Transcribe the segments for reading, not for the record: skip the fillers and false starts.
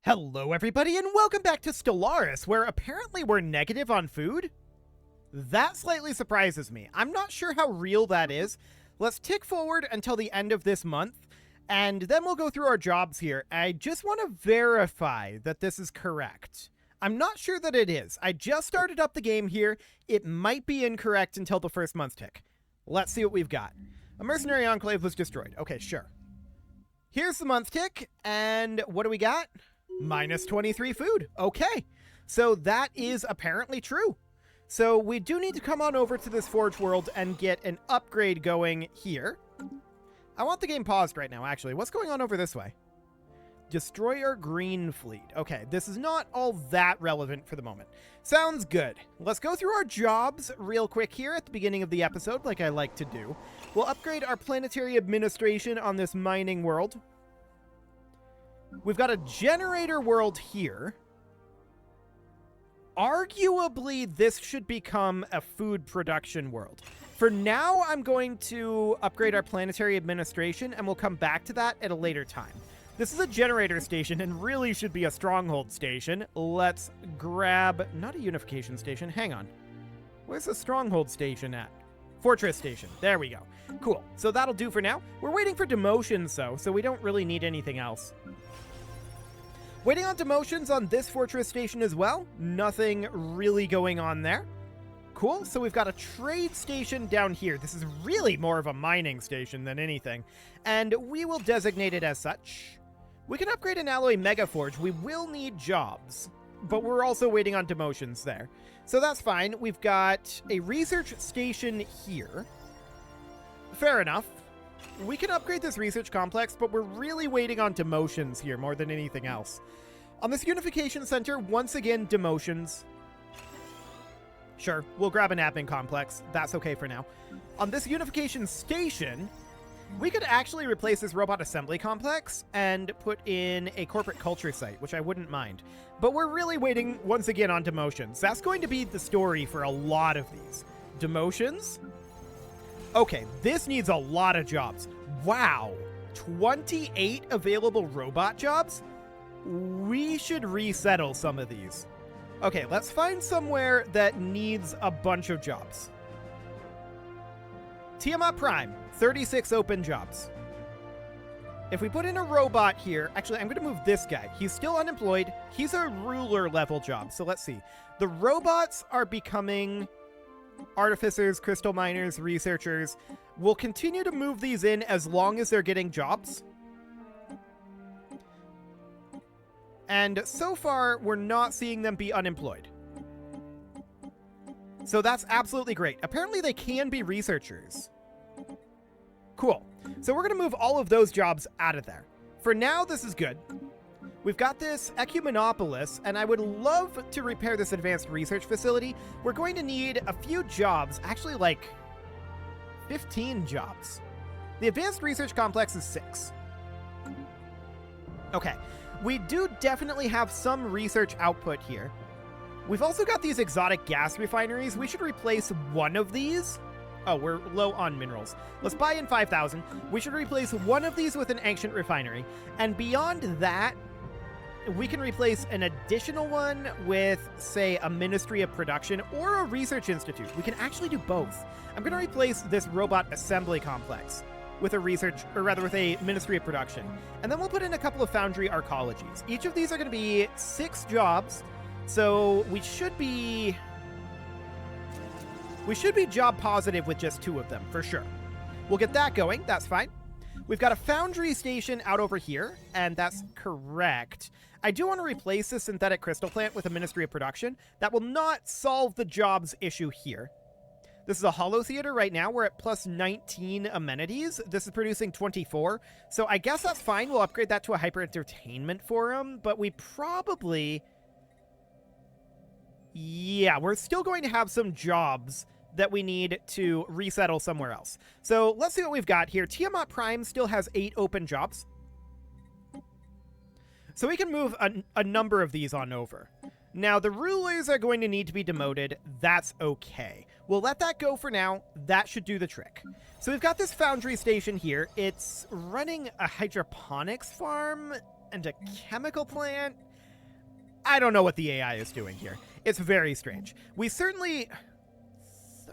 Hello everybody and welcome back to Stellaris, where apparently we're negative on food? That slightly surprises me. I'm not sure how real that is. Let's tick forward until the end of this month, and then we'll go through our jobs here. I just want to verify that this is correct. I'm not sure that it is. I just started up the game here. It might be incorrect until the first month tick. Let's see what we've got. A mercenary enclave was destroyed. Okay, sure. Here's the month tick, and what do we got? Minus 23 food. Okay, so that is apparently true. So we do need to come on over to this Forge world and get an upgrade going here. I want the game paused right now, actually. What's going on over this way? Destroyer Green Fleet. Okay, this is not all that relevant for the moment. Sounds good. Let's go through our jobs real quick here at the beginning of the episode, like I like to do. We'll upgrade our planetary administration on this mining world. We've got a generator world here. Arguably, this should become a food production world. For now, I'm going to upgrade our planetary administration, and we'll come back to that at a later time. This is a generator station and really should be a stronghold station. Let's grab... not a unification station. Hang on. Where's the stronghold station at? Fortress station. There we go. Cool. So that'll do for now. We're waiting for demotions, though, so we don't really need anything else. Waiting on demotions on this fortress station as well. Nothing really going on there. Cool. So we've got a trade station down here. This is really more of a mining station than anything. And we will designate it as such. We can upgrade an alloy mega forge. We will need jobs, but we're also waiting on demotions there. So that's fine. We've got a research station here. Fair enough. We can upgrade this research complex, but we're really waiting on demotions here more than anything else. On this unification center, once again, demotions. Sure, we'll grab an admin complex. That's okay for now. On this unification station, we could actually replace this robot assembly complex and put in a corporate culture site, which I wouldn't mind. But we're really waiting, once again, on demotions. That's going to be the story for a lot of these. Demotions? Okay, this needs a lot of jobs. Wow, 28 available robot jobs? We should resettle some of these. Okay, let's find somewhere that needs a bunch of jobs. Tiamat Prime, 36 open jobs. If we put in a robot here, actually, I'm going to move this guy. He's still unemployed. He's a ruler level job, so let's see. The robots are becoming... artificers, crystal miners, researchers. We'll continue to move these in as long as they're getting jobs. And so far, we're not seeing them be unemployed. So that's absolutely great. Apparently, they can be researchers. Cool. So we're going to move all of those jobs out of there. For now, this is good. We've got this Ecumenopolis, and I would love to repair this advanced research facility. We're going to need a few jobs, actually like 15 jobs. The advanced research complex is 6. Okay, we do definitely have some research output here. We've also got these exotic gas refineries. We should replace one of these. Oh, we're low on minerals. Let's buy in 5,000. We should replace one of these with an ancient refinery. And beyond that, we can replace an additional one with, say, a Ministry of Production or a Research Institute. We can actually do both. I'm going to replace this robot assembly complex with a research, or rather with a Ministry of Production. And then we'll put in a couple of foundry arcologies. Each of these are going to be 6 jobs, so we should be job positive with just 2 of them, for sure. We'll get that going. That's fine. We've got a foundry station out over here, and that's correct. I do want to replace the synthetic crystal plant with a Ministry of Production. That will not solve the jobs issue here. This is a holo theater right now. We're at plus 19 amenities. This is producing 24. So I guess that's fine. We'll upgrade that to a hyper entertainment forum, but we probably... yeah, we're still going to have some jobs that we need to resettle somewhere else. So let's see what we've got here. Tiamat Prime still has 8 open jobs. So we can move a number of these on over. Now, the rulers are going to need to be demoted. That's okay. We'll let that go for now. That should do the trick. So we've got this foundry station here. It's running a hydroponics farm and a chemical plant. I don't know what the AI is doing here. It's very strange. We certainly...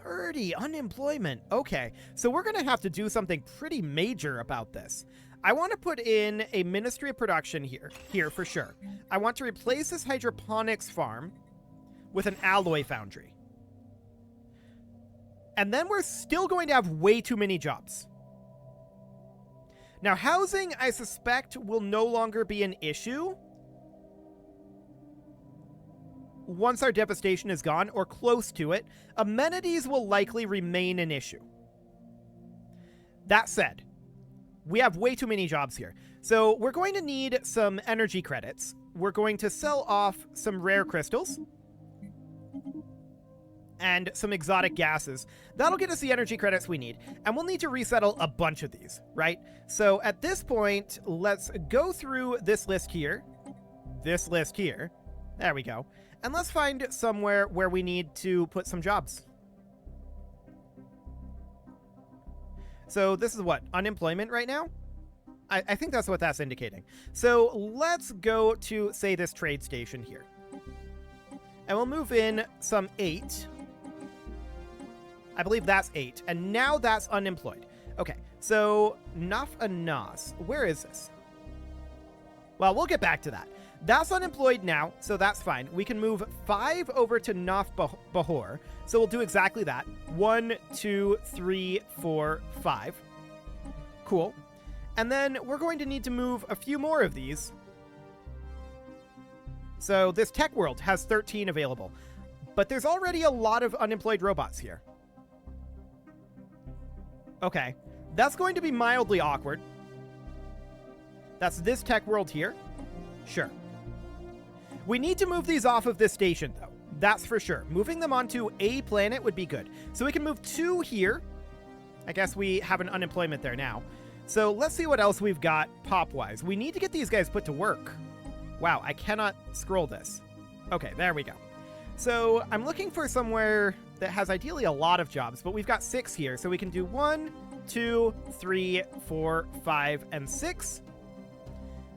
30 unemployment. Okay, so we're going to have to do something pretty major about this. I want to put in a Ministry of Production here for sure. I want to replace this hydroponics farm with an alloy foundry. And then we're still going to have way too many jobs. Now, housing, I suspect, will no longer be an issue once our devastation is gone, or close to it. Amenities will likely remain an issue. That said, we have way too many jobs here. So we're going to need some energy credits. We're going to sell off some rare crystals and some exotic gases. That'll get us the energy credits we need. And we'll need to resettle a bunch of these, right? So at this point, let's go through this list here. This list here. There we go. And let's find somewhere where we need to put some jobs. So this is what? Unemployment right now? I think that's what that's indicating. So let's go to, say, this trade station here. And we'll move in some 8. I believe that's 8. And now that's unemployed. Okay, so Naf Anas. Where is this? Well, we'll get back to that. That's unemployed now, so that's fine. We can move 5 over to Naf Bahor. So we'll do exactly that. 1, 2, 3, 4, 5. Cool. And then we're going to need to move a few more of these. So this tech world has 13 available. But there's already a lot of unemployed robots here. Okay. That's going to be mildly awkward. That's this tech world here. Sure. We need to move these off of this station, though. That's for sure. Moving them onto a planet would be good. So we can move 2 here. I guess we have an unemployment there now. So let's see what else we've got pop-wise. We need to get these guys put to work. Wow, I cannot scroll this. Okay, there we go. So I'm looking for somewhere that has ideally a lot of jobs, but we've got 6 here. So we can do 1, 2, 3, 4, 5, and 6.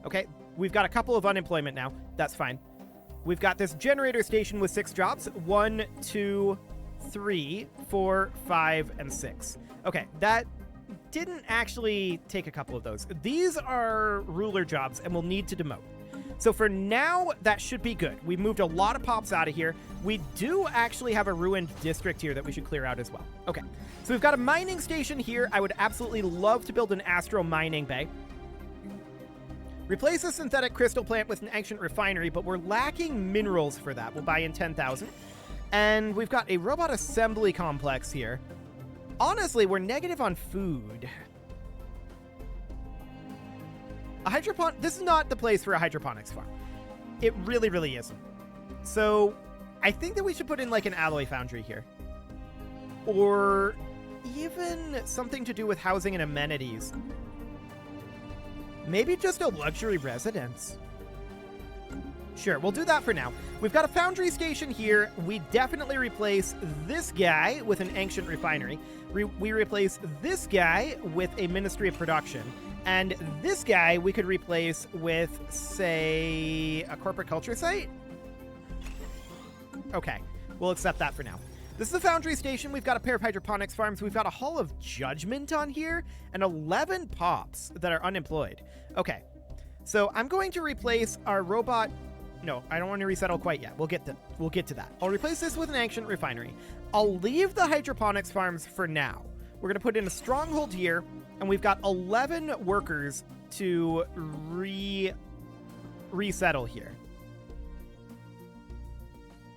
Okay, we've got a couple of unemployment now. That's fine. We've got this generator station with 6 jobs. 1, 2, 3, 4, 5, and 6. Okay, that didn't actually take a couple of those. These are ruler jobs, and we'll need to demote. So for now, that should be good. We moved a lot of pops out of here. We do actually have a ruined district here that we should clear out as well. Okay, so we've got a mining station here. I would absolutely love to build an astro mining bay. Replace a synthetic crystal plant with an ancient refinery, but we're lacking minerals for that. We'll buy in 10,000. And we've got a robot assembly complex here. Honestly, we're negative on food. This is not the place for a hydroponics farm. It really, really isn't. So I think that we should put in like an alloy foundry here. Or even something to do with housing and amenities. Maybe just a luxury residence. Sure, we'll do that for now. We've got a foundry station here. We definitely replace this guy with an ancient refinery. We replace this guy with a Ministry of Production. And this guy we could replace with, say, a corporate culture site? Okay, we'll accept that for now. This is the foundry station. We've got a pair of hydroponics farms. We've got a Hall of Judgment on here and 11 pops that are unemployed. Okay, so I'm going to replace our robot. No, I don't want to resettle quite yet. We'll get to that. I'll replace this with an ancient refinery. I'll leave the hydroponics farms for now. We're going to put in a stronghold here, and we've got 11 workers to resettle here.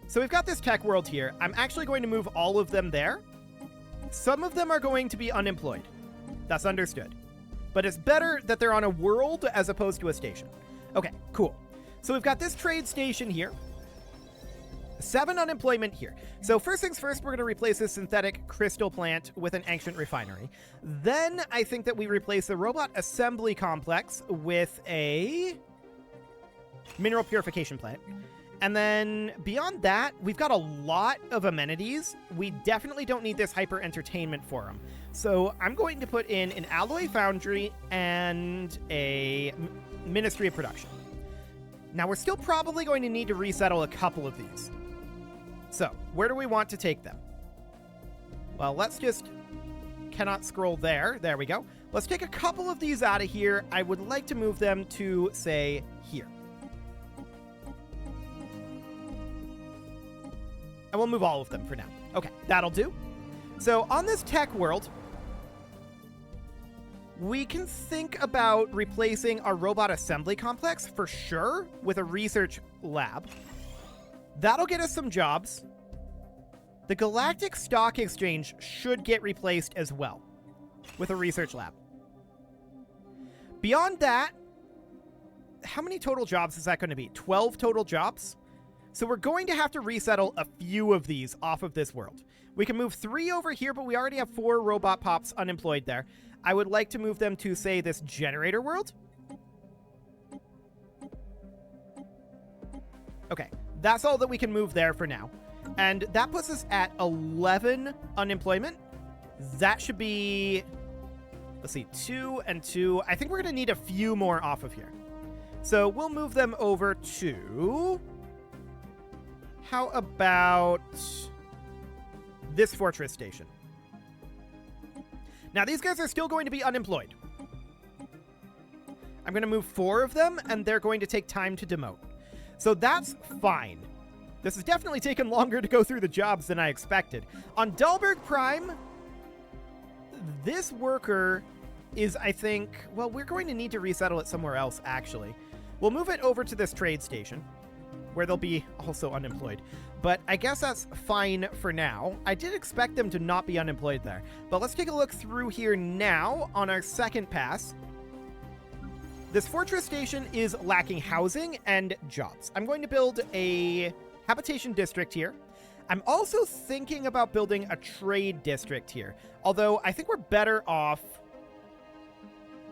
So we've got this tech world here. I'm actually going to move all of them there. Some of them are going to be unemployed. That's understood. But it's better that they're on a world as opposed to a station. Okay, cool. So we've got this trade station here. 7 unemployment here. So first things first, we're going to replace this synthetic crystal plant with an ancient refinery. Then I think that we replace the robot assembly complex with a mineral purification plant. And then beyond that, we've got a lot of amenities. We definitely don't need this hyper entertainment forum. So I'm going to put in an alloy foundry and a Ministry of Production. Now, we're still probably going to need to resettle a couple of these. So, where do we want to take them? Well, let's just... Cannot scroll there. There we go. Let's take a couple of these out of here. I would like to move them to, say, here. And we'll move all of them for now. Okay, that'll do. So, on this tech world, we can think about replacing our robot assembly complex, for sure, with a research lab. That'll get us some jobs. The Galactic Stock Exchange should get replaced as well, with a research lab. Beyond that, how many total jobs is that going to be? 12 total jobs? So we're going to have to resettle a few of these off of this world. We can move 3 over here, but we already have 4 robot pops unemployed there. I would like to move them to, say, this generator world. Okay, that's all that we can move there for now. And that puts us at 11 unemployment. That should be, let's see, 2 and 2. I think we're going to need a few more off of here. So we'll move them over to... How about this fortress station? Now, these guys are still going to be unemployed. I'm going to move 4 of them, and they're going to take time to demote. So that's fine. This has definitely taken longer to go through the jobs than I expected. On Dahlberg Prime, this worker is, I think... Well, we're going to need to resettle it somewhere else, actually. We'll move it over to this trade station, where they'll be also unemployed. But I guess that's fine for now. I did expect them to not be unemployed there. But let's take a look through here now on our second pass. This fortress station is lacking housing and jobs. I'm going to build a habitation district here. I'm also thinking about building a trade district here. Although I think we're better off...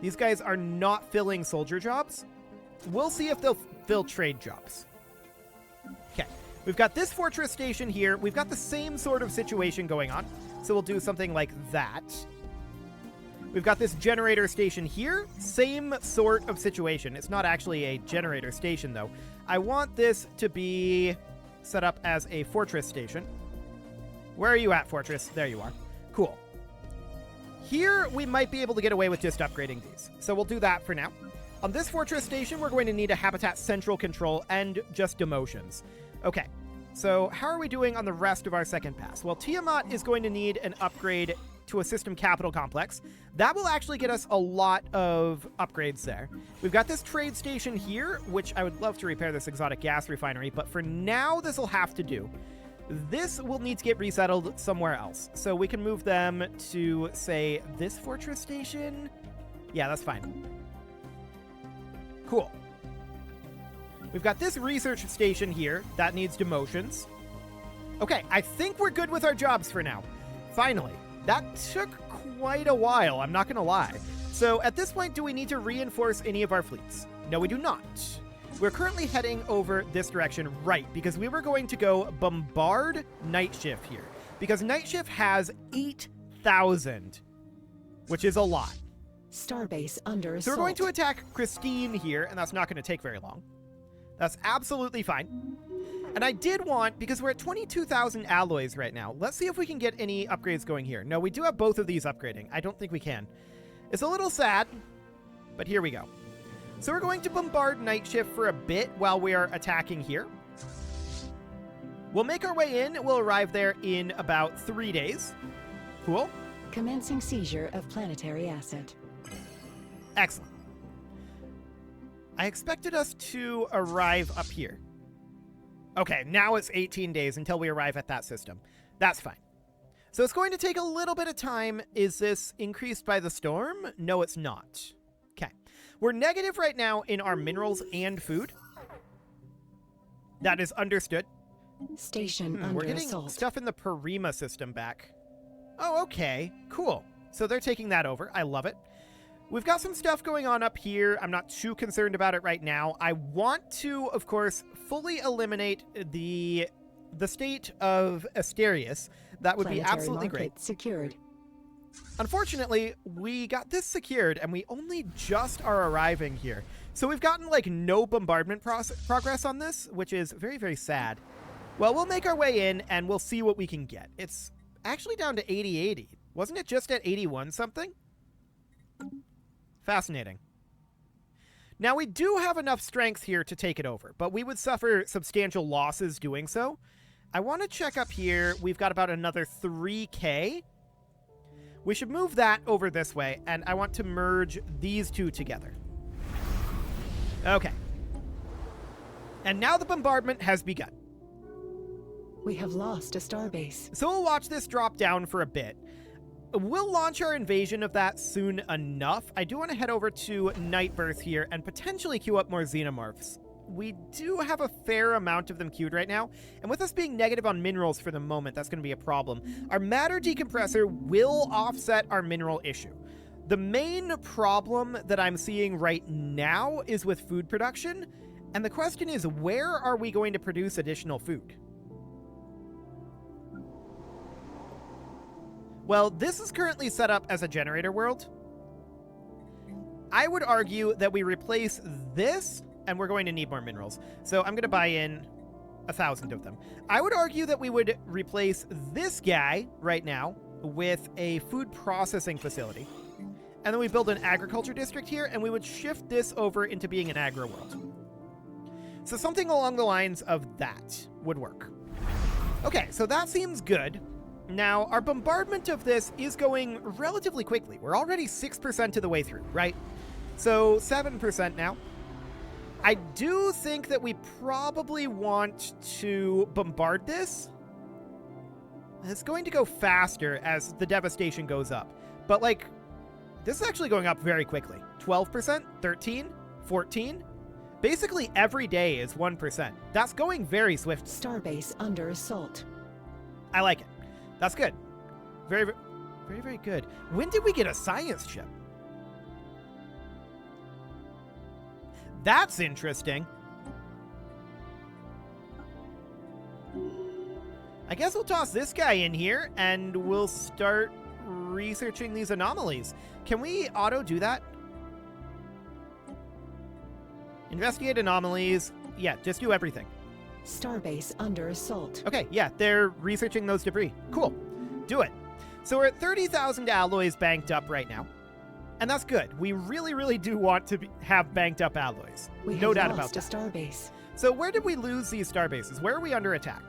These guys are not filling soldier jobs. We'll see if they'll fill trade jobs. Okay, we've got this fortress station here. We've got the same sort of situation going on. So we'll do something like that. We've got this generator station here. Same sort of situation. It's not actually a generator station, though. I want this to be set up as a fortress station. Where are you at, fortress? There you are. Cool. Here, we might be able to get away with just upgrading these. So we'll do that for now. On this fortress station, we're going to need a habitat central control and just demotions. Okay, so how are we doing on the rest of our second pass? Well, Tiamat is going to need an upgrade to a system capital complex. That will actually get us a lot of upgrades there. We've got this trade station here, which I would love to repair this exotic gas refinery, but for now, this will have to do. This will need to get resettled somewhere else. So we can move them to, say, this fortress station. Yeah, that's fine. Cool. We've got this research station here. That needs demotions. Okay, I think we're good with our jobs for now. Finally. That took quite a while, I'm not going to lie. So at this point, do we need to reinforce any of our fleets? No, we do not. We're currently heading over this direction, right, because we were going to go bombard Night Shift here. Because Night Shift has 8,000, which is a lot. Starbase under assault. So we're going to attack Christine here, and that's not going to take very long. That's absolutely fine. And I did want, because we're at 22,000 alloys right now, let's see if we can get any upgrades going here. No, we do have both of these upgrading. I don't think we can. It's a little sad, but here we go. So we're going to bombard Night Shift for a bit while we are attacking here. We'll make our way in. We'll arrive there in about 3 days. Cool. Commencing seizure of planetary asset. Excellent. I expected us to arrive up here. Okay, now it's 18 days until we arrive at that system. That's fine. So it's going to take a little bit of time. Is this increased by the storm? No, it's not. Okay. We're negative right now in our minerals and food. That is understood. Station under we're getting assault. Stuff in the Parima system back. Oh, okay. Cool. So they're taking that over. I love it. We've got some stuff going on up here. I'm not too concerned about it right now. I want to, of course, fully eliminate the state of Asterius. That would be absolutely great. Secured. Unfortunately, we got this secured, and we only just are arriving here. So we've gotten, like, no bombardment progress on this, which is very, very sad. Well, we'll make our way in, and we'll see what we can get. It's actually down to 80-80. Wasn't it just at 81 something? Fascinating. Now, we do have enough strength here to take it over, but we would suffer substantial losses doing so. I want to check up here. We've got about another 3K. We should move that over this way, and I want to merge these two together. Okay. And now the bombardment has begun. We have lost a starbase. So we'll watch this drop down for a bit. We'll launch our invasion of that soon enough. I do want to head over to Nightbirth here and potentially queue up more xenomorphs. We do have a fair amount of them queued right now, and with us being negative on minerals for the moment, that's going to be a problem. Our matter decompressor will offset our mineral issue. The main problem that I'm seeing right now is with food production, and the question is, where are we going to produce additional food? Well, this is currently set up as a generator world. I would argue that we replace this, and we're going to need more minerals. So I'm going to buy in 1,000 of them. I would argue that we would replace this guy right now with a food processing facility. And then we build an agriculture district here, and we would shift this over into being an agro world. So something along the lines of that would work. Okay, so that seems good. Now, our bombardment of this is going relatively quickly. We're already 6% of the way through, right? So 7% now. I do think that we probably want to bombard this. It's going to go faster as the devastation goes up. But, like, this is actually going up very quickly. 12%, 13, 14. Basically, every day is 1%. That's going very swift. Starbase under assault. I like it. That's good. Very, very, very good. When did we get a science ship? That's interesting. I guess we'll toss this guy in here, and we'll start researching these anomalies. Can we auto do that? Investigate anomalies. Yeah, just do everything. Starbase under assault. Okay, yeah, they're researching those debris. Cool. Do it. So we're at 30,000 alloys banked up right now. And that's good. We really, really do want to have banked up alloys. No doubt about that. We have lost a starbase. So where did we lose these starbases? Where are we under attack?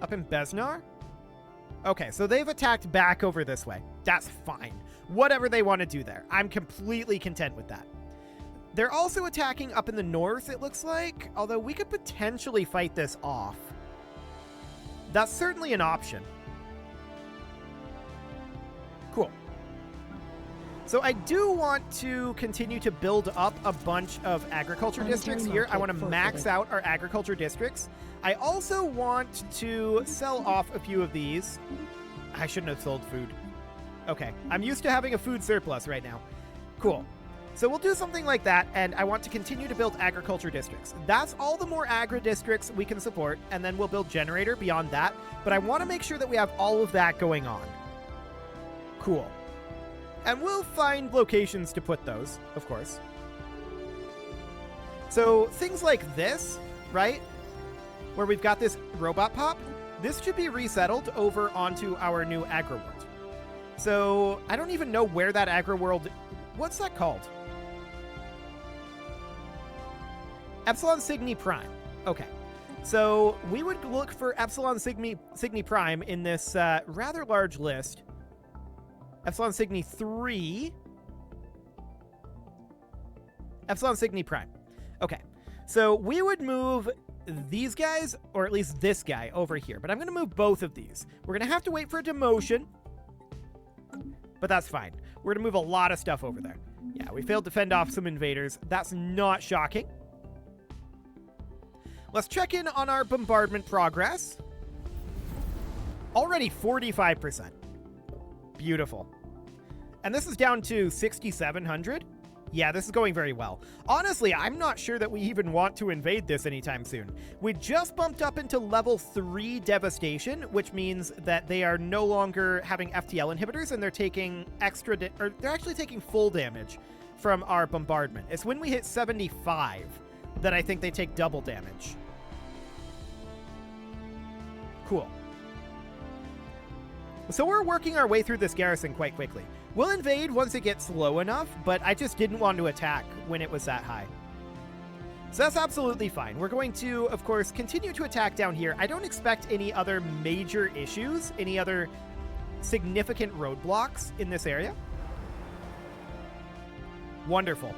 Up in Besnar? Okay, so they've attacked back over this way. That's fine. Whatever they want to do there. I'm completely content with that. They're also attacking up in the north, it looks like, although we could potentially fight this off. That's certainly an option. Cool. So I do want to continue to build up a bunch of agriculture districts here. I want to max out our agriculture districts. I also want to sell off a few of these. I shouldn't have sold food. Okay, I'm used to having a food surplus right now. Cool. So we'll do something like that, and I want to continue to build agriculture districts. That's all the more agri districts we can support, and then we'll build generator beyond that. But I want to make sure that we have all of that going on. Cool. And we'll find locations to put those, of course. So things like this, right? Where we've got this robot pop, this should be resettled over onto our new agro world. So I don't even know where that agro world... What's that called? Epsilon Cygni Prime. Okay. So we would look for Epsilon Cygni Prime in this rather large list. Epsilon Cygni 3. Epsilon Cygni Prime. Okay. So we would move these guys, or at least this guy, over here. But I'm going to move both of these. We're going to have to wait for a demotion. But that's fine. We're going to move a lot of stuff over there. Yeah, we failed to fend off some invaders. That's not shocking. Let's check in on our bombardment progress. Already 45%. Beautiful. And this is down to 6,700. Yeah, this is going very well. Honestly, I'm not sure that we even want to invade this anytime soon. We just bumped up into level 3 devastation, which means that they are no longer having FTL inhibitors, and they're taking extra, or they're actually taking full damage from our bombardment. It's when we hit 75 that I think they take double damage. Cool. So we're working our way through this garrison quite quickly. We'll invade once it gets low enough, but I just didn't want to attack when it was that high. So that's absolutely fine. We're going to, of course, continue to attack down here. I don't expect any other major issues, any other significant roadblocks in this area. Wonderful.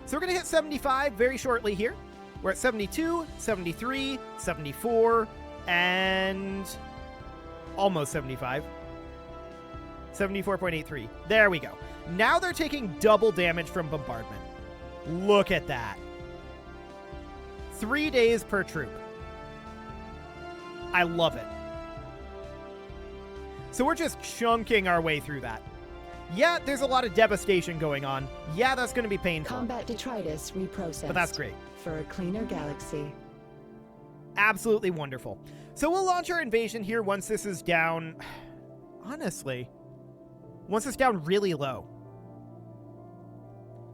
So we're going to hit 75 very shortly here. We're at 72, 73, 74, and almost 75. 74.83. There we go. Now they're taking double damage from bombardment. Look at that. 3 days per troop. I love it. So we're just chunking our way through that. Yeah, there's a lot of devastation going on. Yeah, that's going to be painful. Combat detritus reprocessed. But that's great. For a cleaner galaxy. Absolutely wonderful. So we'll launch our invasion here once this is down. Honestly, once it's down really low.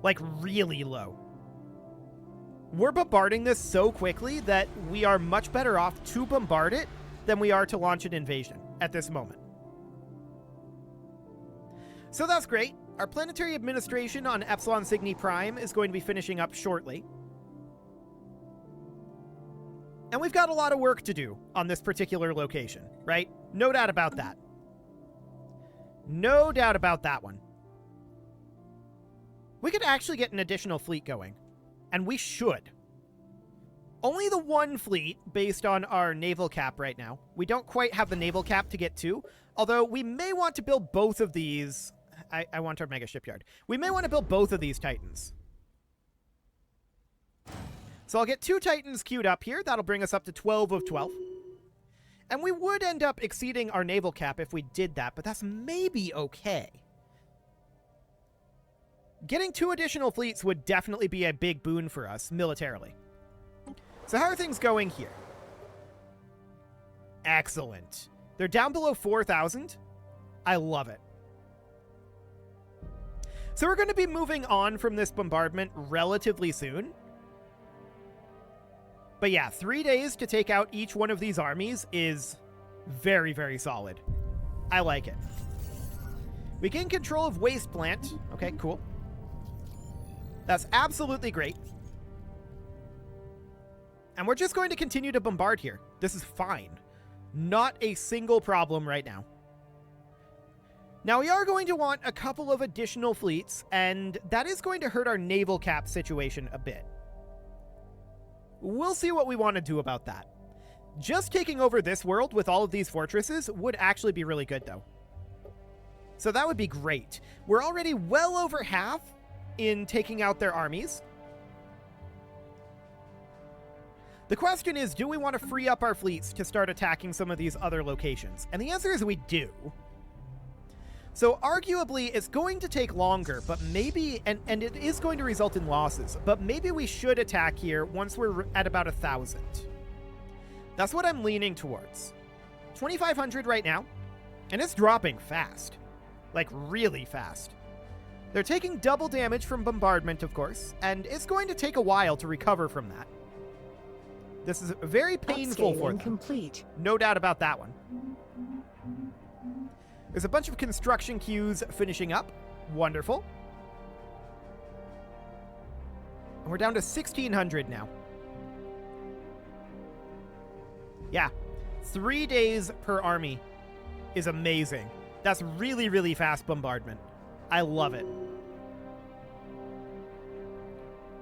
Like really low. We're bombarding this so quickly that we are much better off to bombard it than we are to launch an invasion at this moment. So that's great. Our planetary administration on Epsilon Cygni Prime is going to be finishing up shortly. And we've got a lot of work to do on this particular location, right? No doubt about that. No doubt about that one. We could actually get an additional fleet going. And we should. Only the one fleet based on our naval cap right now. We don't quite have the naval cap to get two. Although we may want to build both of these. I want our mega shipyard. We may want to build both of these Titans. So I'll get 2 Titans queued up here. That'll bring us up to 12 of 12. And we would end up exceeding our naval cap if we did that, but that's maybe okay. Getting 2 additional fleets would definitely be a big boon for us militarily. So how are things going here? Excellent. They're down below 4,000. I love it. So we're going to be moving on from this bombardment relatively soon. But yeah, 3 days to take out each one of these armies is very, very solid. I like it. We gain control of Waste Plant. Okay, cool. That's absolutely great. And we're just going to continue to bombard here. This is fine. Not a single problem right now. Now, we are going to want a couple of additional fleets, and that is going to hurt our naval cap situation a bit. We'll see what we want to do about that. Just taking over this world with all of these fortresses would actually be really good, though. So that would be great. We're already well over half in taking out their armies. The question is, do we want to free up our fleets to start attacking some of these other locations? And the answer is we do. So arguably, it's going to take longer, but maybe, and it is going to result in losses, but maybe we should attack here once we're at about 1,000. That's what I'm leaning towards. 2,500 right now, and it's dropping fast. Like, really fast. They're taking double damage from bombardment, of course, and it's going to take a while to recover from that. This is very painful for them. Complete. No doubt about that one. There's a bunch of construction queues finishing up. Wonderful. And we're down to 1,600 now. Yeah. 3 days per army is amazing. That's really, really fast bombardment. I love it.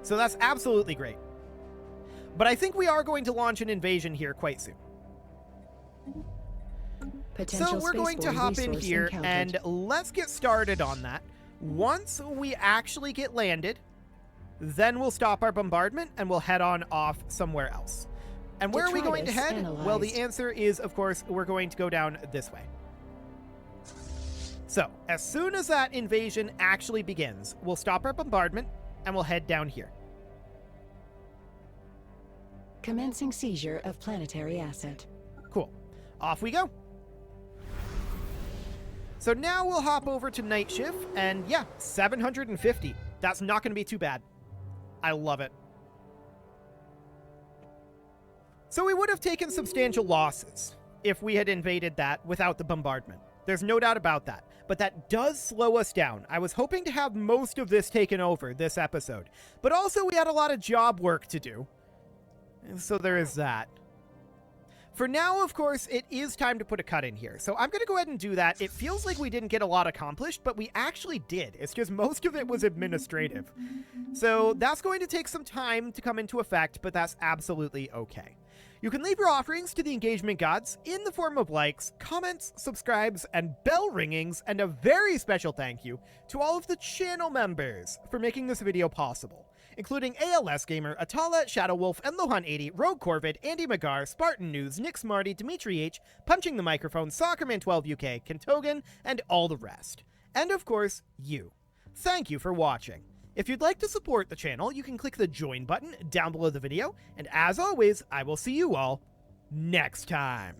So that's absolutely great. But I think we are going to launch an invasion here quite soon. So we're going to hop in here and let's get started on that. Once we actually get landed, then we'll stop our bombardment and we'll head on off somewhere else. And where are we going to head? Analyzed. Well, the answer is, of course, we're going to go down this way. So as soon as that invasion actually begins, we'll stop our bombardment and we'll head down here. Commencing seizure of planetary asset. Cool. Off we go. So now we'll hop over to night shift, and yeah, 750. That's not going to be too bad. I love it. So we would have taken substantial losses if we had invaded that without the bombardment. There's no doubt about that. But that does slow us down. I was hoping to have most of this taken over this episode. But also we had a lot of job work to do. So there is that. For now, of course, it is time to put a cut in here. So I'm going to go ahead and do that. It feels like we didn't get a lot accomplished, but we actually did. It's just most of it was administrative. So that's going to take some time to come into effect, but that's absolutely okay. You can leave your offerings to the engagement gods in the form of likes, comments, subscribes, and bell ringings, and a very special thank you to all of the channel members for making this video possible, including ALS Gamer, Atala, Shadowwolf, and Lohan80, Rogue Corvid, Andy Magar, Spartan News, Nick Smarty, Dimitri H, Punching the Microphone, Soccerman12UK, Kentogan, and all the rest. And of course, you. Thank you for watching. If you'd like to support the channel, you can click the join button down below the video, and as always, I will see you all next time.